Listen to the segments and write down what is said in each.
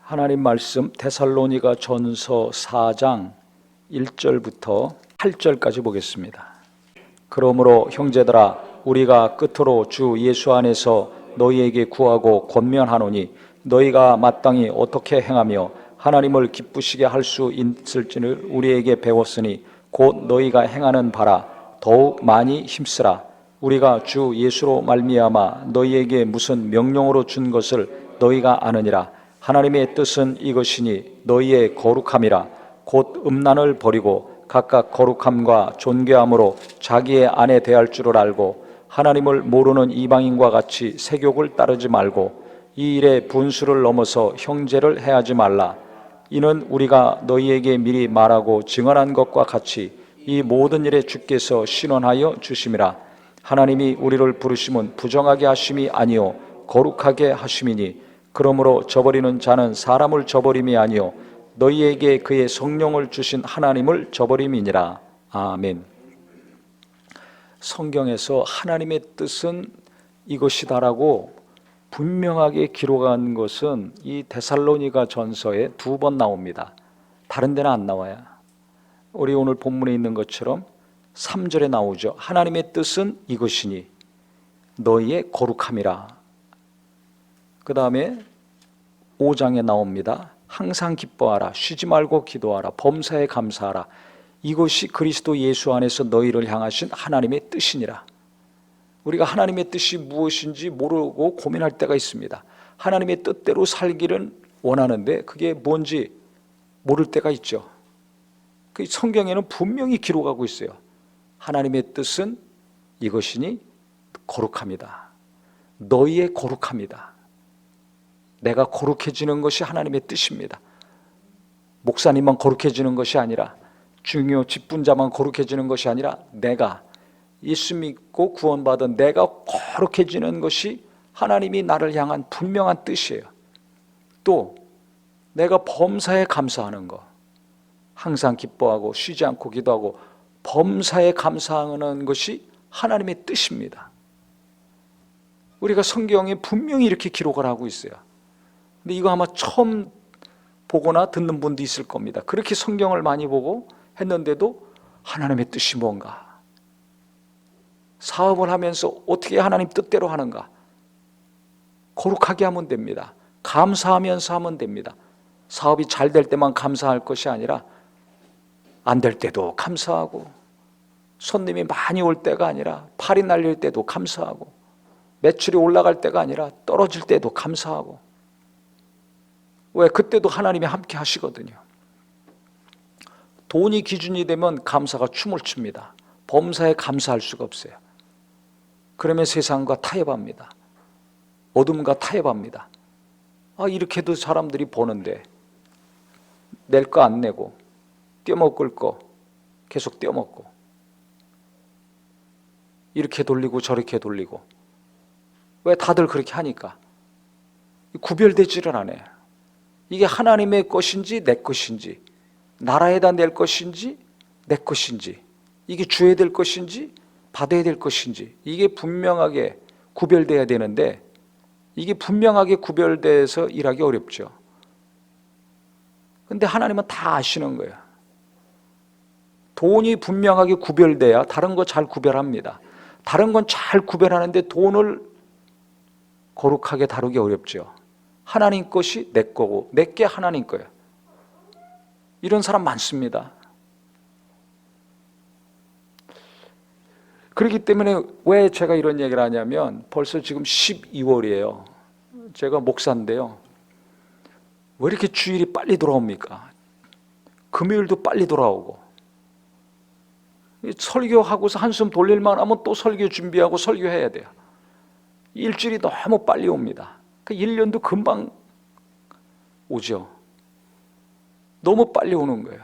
하나님 말씀 데살로니가 전서 4장 1절부터 8절까지 보겠습니다. 그러므로 형제들아 우리가 끝으로 주 예수 안에서 너희에게 구하고 권면하노니 너희가 마땅히 어떻게 행하며 하나님을 기쁘시게 할 수 있을지를 우리에게 배웠으니 곧 너희가 행하는 바라 더욱 많이 힘쓰라. 우리가 주 예수로 말미암아 너희에게 무슨 명령으로 준 것을 너희가 아느니라. 하나님의 뜻은 이것이니 너희의 거룩함이라. 곧 음란을 버리고 각각 거룩함과 존귀함으로 자기의 아내 대할 줄을 알고 하나님을 모르는 이방인과 같이 세욕을 따르지 말고 이 일에 분수를 넘어서 형제를 해하지 말라. 이는 우리가 너희에게 미리 말하고 증언한 것과 같이 이 모든 일에 주께서 신원하여 주심이라. 하나님이 우리를 부르심은 부정하게 하심이 아니요 거룩하게 하심이니 그러므로 저버리는 자는 사람을 저버림이 아니요 너희에게 그의 성령을 주신 하나님을 저버림이니라. 아멘. 성경에서 하나님의 뜻은 이것이다라고 분명하게 기록한 것은 이 데살로니가 전서에 2번 나옵니다. 다른 데는 안 나와요. 우리 오늘 본문에 있는 것처럼 3절에 나오죠. 하나님의 뜻은 이것이니 너희의 거룩함이라. 그 다음에 5장에 나옵니다. 항상 기뻐하라. 쉬지 말고 기도하라. 범사에 감사하라. 이것이 그리스도 예수 안에서 너희를 향하신 하나님의 뜻이니라. 우리가 하나님의 뜻이 무엇인지 모르고 고민할 때가 있습니다. 하나님의 뜻대로 살기를 원하는데 그게 뭔지 모를 때가 있죠. 그 성경에는 분명히 기록하고 있어요. 하나님의 뜻은 이것이니 거룩합니다. 너희의 거룩합니다. 내가 거룩해지는 것이 하나님의 뜻입니다. 목사님만 거룩해지는 것이 아니라 중요 직분자만 거룩해지는 것이 아니라 내가 예수 믿고 구원받은 내가 거룩해지는 것이 하나님이 나를 향한 분명한 뜻이에요. 또 내가 범사에 감사하는 것, 항상 기뻐하고 쉬지 않고 기도하고 범사에 감사하는 것이 하나님의 뜻입니다. 우리가 성경에 분명히 이렇게 기록을 하고 있어요. 근데 이거 아마 처음 보거나 듣는 분도 있을 겁니다. 그렇게 성경을 많이 보고 했는데도 하나님의 뜻이 뭔가? 사업을 하면서 어떻게 하나님 뜻대로 하는가? 거룩하게 하면 됩니다. 감사하면서 하면 됩니다. 사업이 잘 될 때만 감사할 것이 아니라 안 될 때도 감사하고 손님이 많이 올 때가 아니라 팔이 날릴 때도 감사하고 매출이 올라갈 때가 아니라 떨어질 때도 감사하고. 왜? 그때도 하나님이 함께 하시거든요. 돈이 기준이 되면 감사가 춤을 춥니다. 범사에 감사할 수가 없어요. 그러면 세상과 타협합니다. 어둠과 타협합니다. 이렇게도 사람들이 보는데 낼 거 안 내고 떼먹을 거 계속 떼먹고 이렇게 돌리고 저렇게 돌리고. 왜? 다들 그렇게 하니까. 구별되지를 않아요. 이게 하나님의 것인지 내 것인지, 나라에다 낼 것인지 내 것인지, 이게 줘야 될 것인지 받아야 될 것인지, 이게 분명하게 구별돼야 되는데 이게 분명하게 구별돼서 일하기 어렵죠. 근데 하나님은 다 아시는 거예요. 돈이 분명하게 구별돼야 다른 거 잘 구별합니다. 다른 건 잘 구별하는데 돈을 거룩하게 다루기 어렵죠. 하나님 것이 내 거고 내 게 하나님 거예요. 이런 사람 많습니다. 그렇기 때문에 왜 제가 이런 얘기를 하냐면 벌써 지금 12월이에요. 제가 목사인데요. 왜 이렇게 주일이 빨리 돌아옵니까? 금요일도 빨리 돌아오고 설교하고서 한숨 돌릴만 하면 또 설교 준비하고 설교해야 돼요. 일주일이 너무 빨리 옵니다. 1년도 금방 오죠. 너무 빨리 오는 거예요.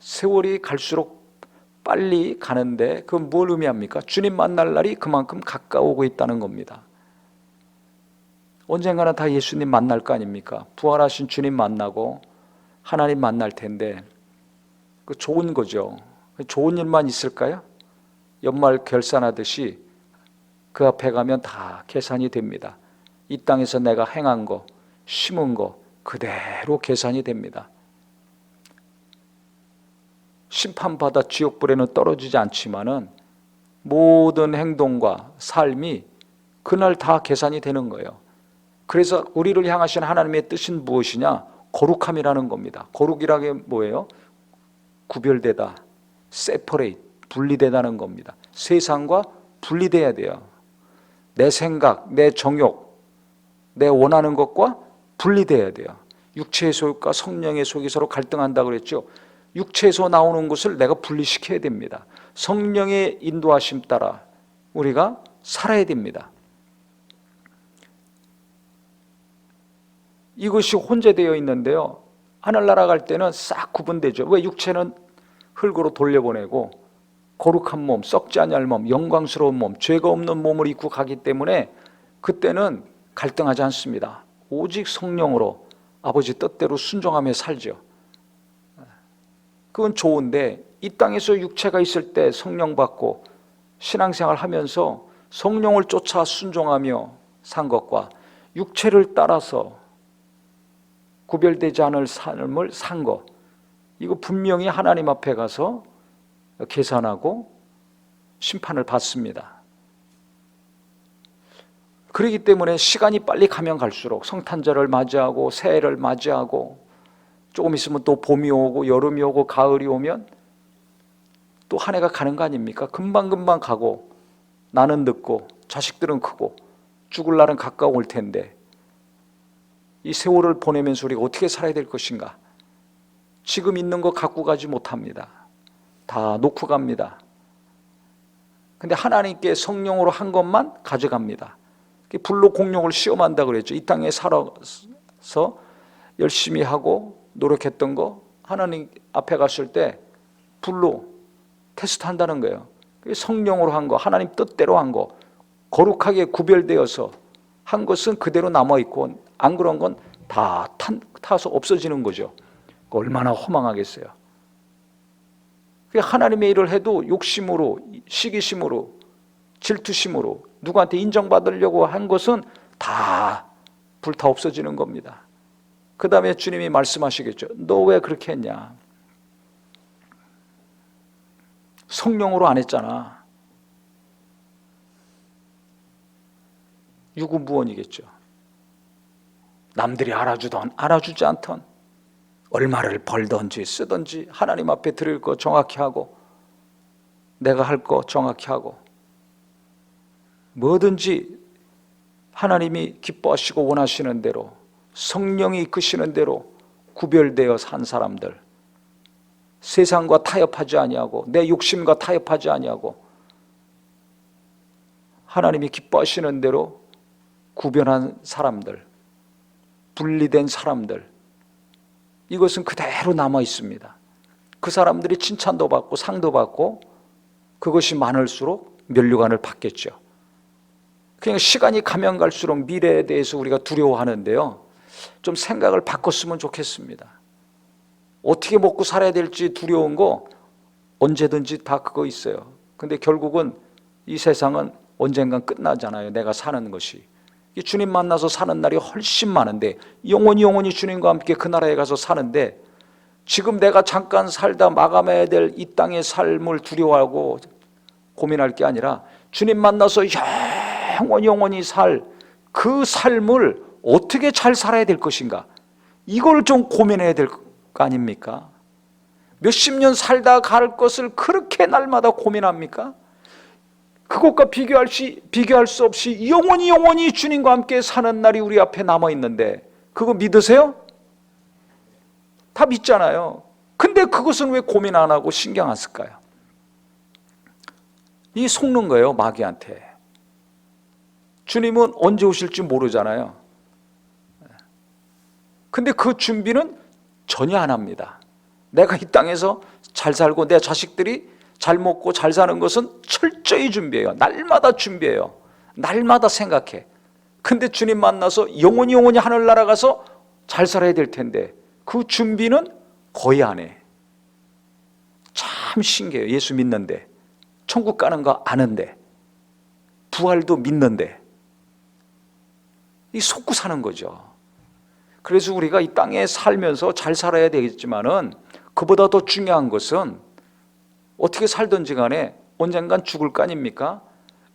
세월이 갈수록 빨리 가는데 그건 뭘 의미합니까? 주님 만날 날이 그만큼 가까워오고 있다는 겁니다. 언젠가는 다 예수님 만날 거 아닙니까? 부활하신 주님 만나고 하나님 만날 텐데 그 좋은 거죠. 좋은 일만 있을까요? 연말 결산하듯이 그 앞에 가면 다 계산이 됩니다. 이 땅에서 내가 행한 거, 심은 거 그대로 계산이 됩니다. 심판받아 지옥불에는 떨어지지 않지만은 모든 행동과 삶이 그날 다 계산이 되는 거예요. 그래서 우리를 향하신 하나님의 뜻은 무엇이냐? 거룩함이라는 겁니다. 거룩이라는 게 뭐예요? 구별되다, separate, 분리되다는 겁니다. 세상과 분리돼야 돼요. 내 생각, 내 정욕, 내 원하는 것과 분리돼야 돼요. 육체의 소욕과 성령의 소욕이 서로 갈등한다 그랬죠. 육체에서 나오는 것을 내가 분리시켜야 됩니다. 성령의 인도하심 따라 우리가 살아야 됩니다. 이것이 혼재되어 있는데요, 하늘나라 갈 때는 싹 구분되죠. 왜? 육체는 흙으로 돌려보내고 거룩한 몸, 썩지 않을 몸, 영광스러운 몸, 죄가 없는 몸을 입고 가기 때문에 그때는 갈등하지 않습니다. 오직 성령으로 아버지 뜻대로 순종하며 살죠. 그건 좋은데 이 땅에서 육체가 있을 때 성령 받고 신앙생활 하면서 성령을 쫓아 순종하며 산 것과 육체를 따라서 구별되지 않을 삶을 산 것, 이거 분명히 하나님 앞에 가서 계산하고 심판을 받습니다. 그렇기 때문에 시간이 빨리 가면 갈수록 성탄절을 맞이하고 새해를 맞이하고 조금 있으면 또 봄이 오고 여름이 오고 가을이 오면 또 한 해가 가는 거 아닙니까? 금방금방 가고 나는 늙고 자식들은 크고 죽을 날은 가까워 올 텐데 이 세월을 보내면서 우리가 어떻게 살아야 될 것인가? 지금 있는 거 갖고 가지 못합니다. 다 놓고 갑니다. 근데 하나님께 성령으로 한 것만 가져갑니다. 불로 공룡을 시험한다 그랬죠. 이 땅에 살아서 열심히 하고 노력했던 거 하나님 앞에 갔을 때 불로 테스트한다는 거예요. 성령으로 한 거, 하나님 뜻대로 한 거, 거룩하게 구별되어서 한 것은 그대로 남아있고 안 그런 건 다 타서 없어지는 거죠. 얼마나 허망하겠어요. 하나님의 일을 해도 욕심으로, 시기심으로, 질투심으로 누구한테 인정받으려고 한 것은 다 불타 없어지는 겁니다. 그 다음에 주님이 말씀하시겠죠. 너 왜 그렇게 했냐? 성령으로 안 했잖아. 유구무원이겠죠. 남들이 알아주던 알아주지 않던 얼마를 벌든지 쓰든지 하나님 앞에 드릴 거 정확히 하고 내가 할 거 정확히 하고 뭐든지 하나님이 기뻐하시고 원하시는 대로 성령이 이끄시는 대로 구별되어 산 사람들, 세상과 타협하지 아니하고 내 욕심과 타협하지 아니하고 하나님이 기뻐하시는 대로 구별한 사람들, 분리된 사람들, 이것은 그대로 남아 있습니다. 그 사람들이 칭찬도 받고 상도 받고 그것이 많을수록 면류관을 받겠죠. 그냥 시간이 가면 갈수록 미래에 대해서 우리가 두려워하는데요, 좀 생각을 바꿨으면 좋겠습니다. 어떻게 먹고 살아야 될지 두려운 거 언제든지 다 그거 있어요. 근데 결국은 이 세상은 언젠간 끝나잖아요. 내가 사는 것이. 주님 만나서 사는 날이 훨씬 많은데 영원히 주님과 함께 그 나라에 가서 사는데 지금 내가 잠깐 살다 마감해야 될 이 땅의 삶을 두려워하고 고민할 게 아니라 주님 만나서 영원히 살 그 삶을 어떻게 잘 살아야 될 것인가, 이걸 좀 고민해야 될 거 아닙니까? 몇십 년 살다 갈 것을 그렇게 날마다 고민합니까? 그것과 비교할 수 없이 영원히 주님과 함께 사는 날이 우리 앞에 남아있는데 그거 믿으세요? 다 믿잖아요. 근데 그것은 왜 고민 안 하고 신경 안 쓸까요? 이 속는 거예요, 마귀한테. 주님은 언제 오실지 모르잖아요. 근데 그 준비는 전혀 안 합니다. 내가 이 땅에서 잘 살고 내 자식들이 잘 먹고 잘 사는 것은 철저히 준비해요. 날마다 준비해요. 날마다 생각해. 근데 주님 만나서 영원히 하늘나라 가서 잘 살아야 될 텐데 그 준비는 거의 안 해. 참 신기해요. 예수 믿는데, 천국 가는 거 아는데, 부활도 믿는데 이 속고 사는 거죠. 그래서 우리가 이 땅에 살면서 잘 살아야 되겠지만은 그보다 더 중요한 것은 어떻게 살든지 간에 언젠간 죽을 거 아닙니까?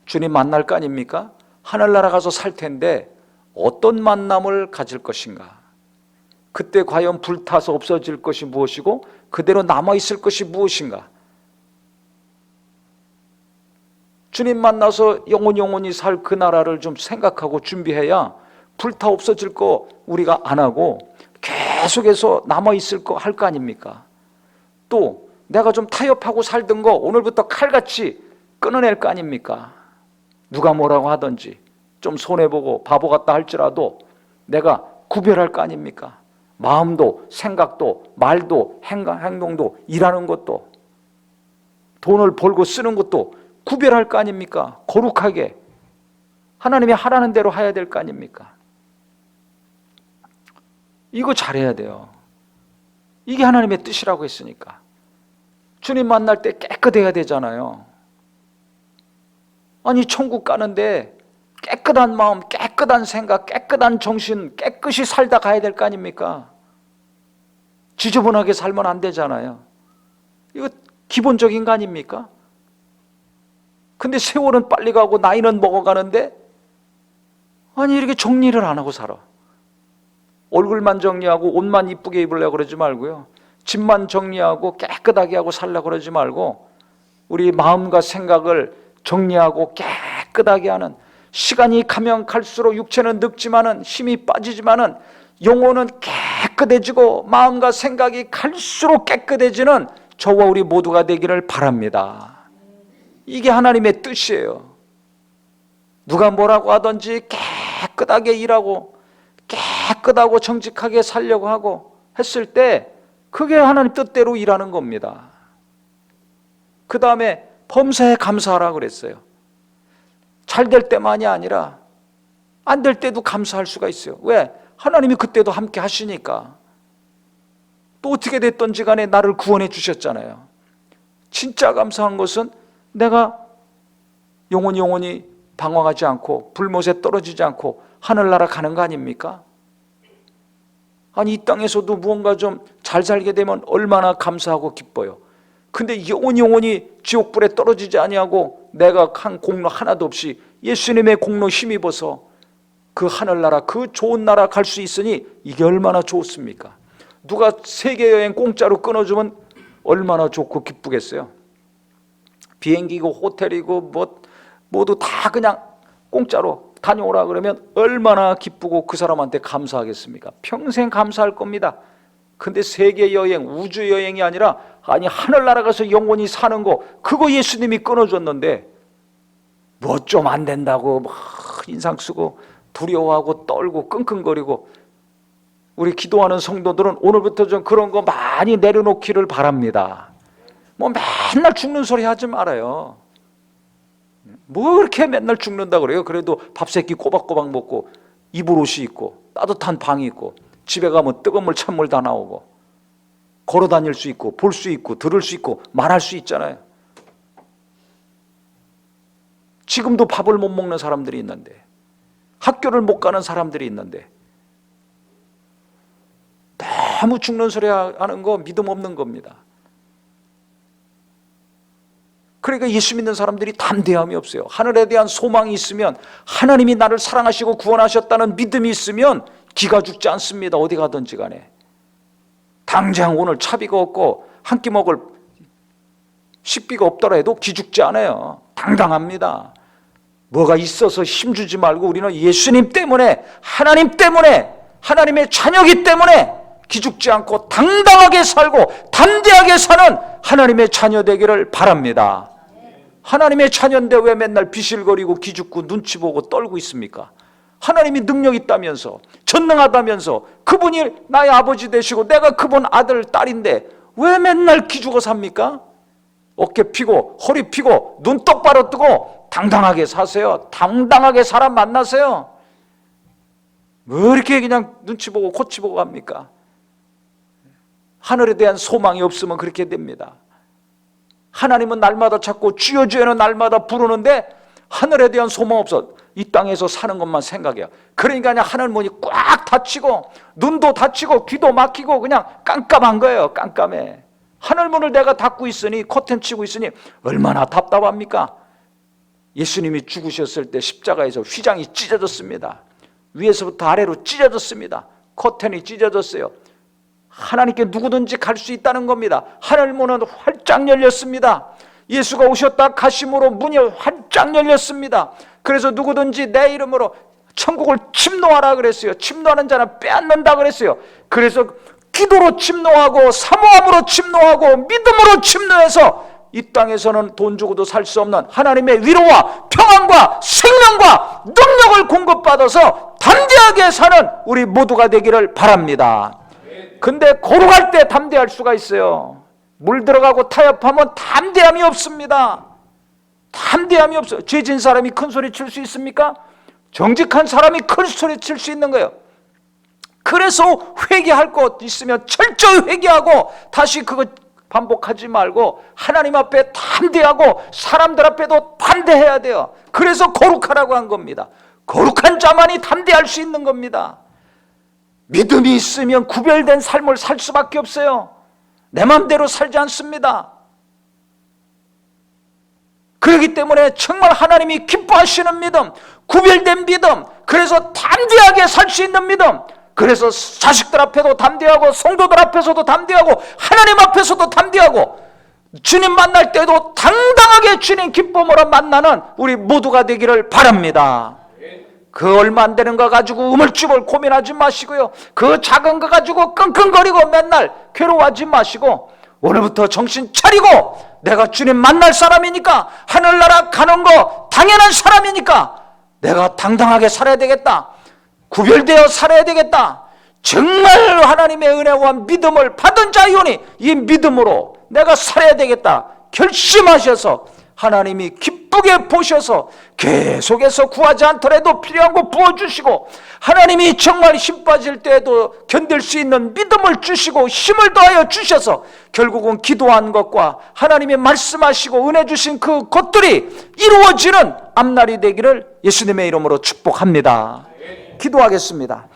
주님 만날 거 아닙니까? 하늘나라 가서 살 텐데 어떤 만남을 가질 것인가? 그때 과연 불타서 없어질 것이 무엇이고 그대로 남아있을 것이 무엇인가? 주님 만나서 영원히 살 그 나라를 좀 생각하고 준비해야 불타 없어질 거 우리가 안 하고 계속해서 남아있을 거 할 거 아닙니까? 또 내가 좀 타협하고 살던 거 오늘부터 칼같이 끊어낼 거 아닙니까? 누가 뭐라고 하든지 좀 손해보고 바보 같다 할지라도 내가 구별할 거 아닙니까? 마음도 생각도 말도 행동도 일하는 것도 돈을 벌고 쓰는 것도 구별할 거 아닙니까? 거룩하게 하나님이 하라는 대로 해야 될 거 아닙니까? 이거 잘해야 돼요. 이게 하나님의 뜻이라고 했으니까. 주님 만날 때 깨끗해야 되잖아요. 아니 천국 가는데 깨끗한 마음, 깨끗한 생각, 깨끗한 정신, 깨끗이 살다 가야 될 거 아닙니까? 지저분하게 살면 안 되잖아요. 이거 기본적인 거 아닙니까? 근데 세월은 빨리 가고 나이는 먹어가는데 아니 이렇게 정리를 안 하고 살아. 얼굴만 정리하고 옷만 이쁘게 입으려고 그러지 말고요. 집만 정리하고 깨끗하게 하고 살려고 그러지 말고 우리 마음과 생각을 정리하고 깨끗하게 하는, 시간이 가면 갈수록 육체는 늙지만은 힘이 빠지지만은 영혼은 깨끗해지고 마음과 생각이 갈수록 깨끗해지는 저와 우리 모두가 되기를 바랍니다. 이게 하나님의 뜻이에요. 누가 뭐라고 하든지 깨끗하게 일하고 깨끗하고 정직하게 살려고 하고 했을 때 그게 하나님 뜻대로 일하는 겁니다. 그 다음에 범사에 감사하라 그랬어요. 잘 될 때만이 아니라 안 될 때도 감사할 수가 있어요. 왜? 하나님이 그때도 함께 하시니까. 또 어떻게 됐든지 간에 나를 구원해 주셨잖아요. 진짜 감사한 것은 내가 영원히 방황하지 않고 불못에 떨어지지 않고 하늘나라 가는 거 아닙니까? 아니 이 땅에서도 무언가 좀 잘 살게 되면 얼마나 감사하고 기뻐요. 근데 영원히 지옥불에 떨어지지 아니하고 내가 한 공로 하나도 없이 예수님의 공로 힘입어서 그 하늘나라, 그 좋은 나라 갈 수 있으니 이게 얼마나 좋습니까? 누가 세계여행 공짜로 끊어주면 얼마나 좋고 기쁘겠어요. 비행기고 호텔이고 모두 다 그냥 공짜로 다녀오라 그러면 얼마나 기쁘고 그 사람한테 감사하겠습니까? 평생 감사할 겁니다. 근데 세계여행, 우주여행이 아니라 아니 하늘나라 가서 영원히 사는 거 그거 예수님이 끊어줬는데 뭐 좀 안 된다고 막 인상 쓰고 두려워하고 떨고 끙끙거리고, 우리 기도하는 성도들은 오늘부터 좀 그런 거 많이 내려놓기를 바랍니다. 뭐 맨날 죽는 소리 하지 말아요. 뭐 그렇게 맨날 죽는다 그래요? 그래도 밥 세끼 꼬박꼬박 먹고 입을 옷이 있고 따뜻한 방이 있고 집에 가면 뜨거운 물 찬물 다 나오고 걸어 다닐 수 있고 볼 수 있고 들을 수 있고 말할 수 있잖아요. 지금도 밥을 못 먹는 사람들이 있는데, 학교를 못 가는 사람들이 있는데, 너무 죽는 소리 하는 거 믿음 없는 겁니다. 그러니까 예수 믿는 사람들이 담대함이 없어요. 하늘에 대한 소망이 있으면, 하나님이 나를 사랑하시고 구원하셨다는 믿음이 있으면 기가 죽지 않습니다. 어디 가든지 간에. 당장 오늘 차비가 없고 한 끼 먹을 식비가 없더라도 기죽지 않아요. 당당합니다. 뭐가 있어서 힘주지 말고 우리는 예수님 때문에, 하나님 때문에, 하나님의 자녀이기 때문에 기죽지 않고 당당하게 살고 담대하게 사는 하나님의 자녀 되기를 바랍니다. 하나님의 자녀인데 왜 맨날 비실거리고 기죽고 눈치 보고 떨고 있습니까? 하나님이 능력 있다면서, 전능하다면서, 그분이 나의 아버지 되시고 내가 그분 아들 딸인데 왜 맨날 기죽어 삽니까? 어깨 피고 허리 피고 눈 똑바로 뜨고 당당하게 사세요. 당당하게 사람 만나세요. 왜 이렇게 그냥 눈치 보고 코치 보고 합니까? 하늘에 대한 소망이 없으면 그렇게 됩니다. 하나님은 날마다 찾고 주여 주여는 날마다 부르는데 하늘에 대한 소망 없어. 이 땅에서 사는 것만 생각해요. 그러니까 그냥 하늘 문이 꽉 닫히고 눈도 닫히고 귀도 막히고 그냥 깜깜한 거예요. 깜깜해. 하늘 문을 내가 닫고 있으니, 커튼 치고 있으니 얼마나 답답합니까? 예수님이 죽으셨을 때 십자가에서 휘장이 찢어졌습니다. 위에서부터 아래로 찢어졌습니다. 커튼이 찢어졌어요. 하나님께 누구든지 갈 수 있다는 겁니다. 하늘 문은 활짝 열렸습니다. 예수가 오셨다 가심으로 문이 활짝 열렸습니다. 그래서 누구든지 내 이름으로 천국을 침노하라 그랬어요. 침노하는 자는 빼앗는다 그랬어요. 그래서 기도로 침노하고 사모함으로 침노하고 믿음으로 침노해서 이 땅에서는 돈 주고도 살 수 없는 하나님의 위로와 평안과 생명과 능력을 공급받아서 담대하게 사는 우리 모두가 되기를 바랍니다. 근데 거룩할 때 담대할 수가 있어요. 물 들어가고 타협하면 담대함이 없습니다. 담대함이 없어요. 죄진 사람이 큰 소리 칠 수 있습니까? 정직한 사람이 큰 소리 칠 수 있는 거예요. 그래서 회개할 것 있으면 철저히 회개하고 다시 그거 반복하지 말고 하나님 앞에 담대하고 사람들 앞에도 담대해야 돼요. 그래서 거룩하라고 한 겁니다. 거룩한 자만이 담대할 수 있는 겁니다. 믿음이 있으면 구별된 삶을 살 수밖에 없어요. 내 마음대로 살지 않습니다. 그렇기 때문에 정말 하나님이 기뻐하시는 믿음, 구별된 믿음, 그래서 담대하게 살 수 있는 믿음, 그래서 자식들 앞에도 담대하고 성도들 앞에서도 담대하고 하나님 앞에서도 담대하고 주님 만날 때도 당당하게 주님 기쁨으로 만나는 우리 모두가 되기를 바랍니다. 그 얼마 안 되는 거 가지고 우물쭈물 고민하지 마시고요. 그 작은 거 가지고 끙끙거리고 맨날 괴로워하지 마시고 오늘부터 정신 차리고 내가 주님 만날 사람이니까 하늘나라 가는 거 당연한 사람이니까 내가 당당하게 살아야 되겠다. 구별되어 살아야 되겠다. 정말 하나님의 은혜와 믿음을 받은 자이오니 이 믿음으로 내가 살아야 되겠다. 결심하셔서 하나님이 기쁘게 보셔서 계속해서 구하지 않더라도 필요한 거 부어주시고 하나님이 정말 힘 빠질 때에도 견딜 수 있는 믿음을 주시고 힘을 더하여 주셔서 결국은 기도한 것과 하나님이 말씀하시고 은혜 주신 그 것들이 이루어지는 앞날이 되기를 예수님의 이름으로 축복합니다. 기도하겠습니다.